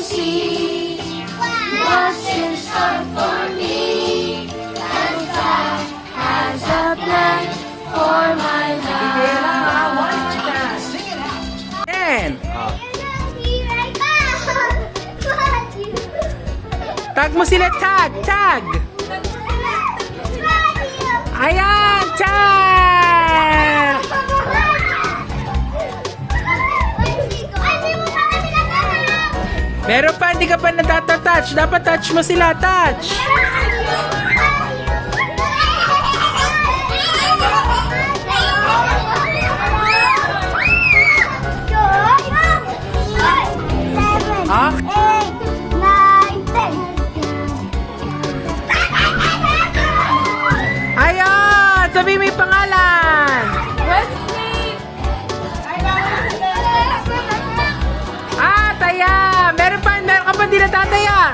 see what's in store for me. And God has a plan for my life. And tag mo sila, tag! Tag! Ayan! Tag! Meron pa, hindi ka pa natatouch. Dapat touch mo sila, touch! Okay. Ayan! Sabi may pangalan! What's name? Ah, taya! Meron ka pa hindi natataya!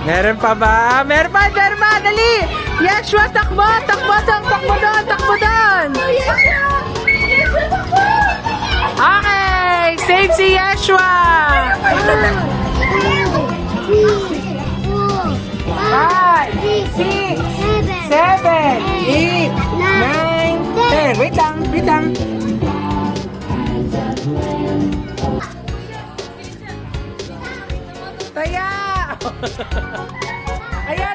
Meron pa ba? Meron pa! Dali! Yeshua, takbo! Takbo doon! Okay! Save si Yeshua! 5, 6, 7, 8, 9, 10. Wait lang. Taya! Ayan,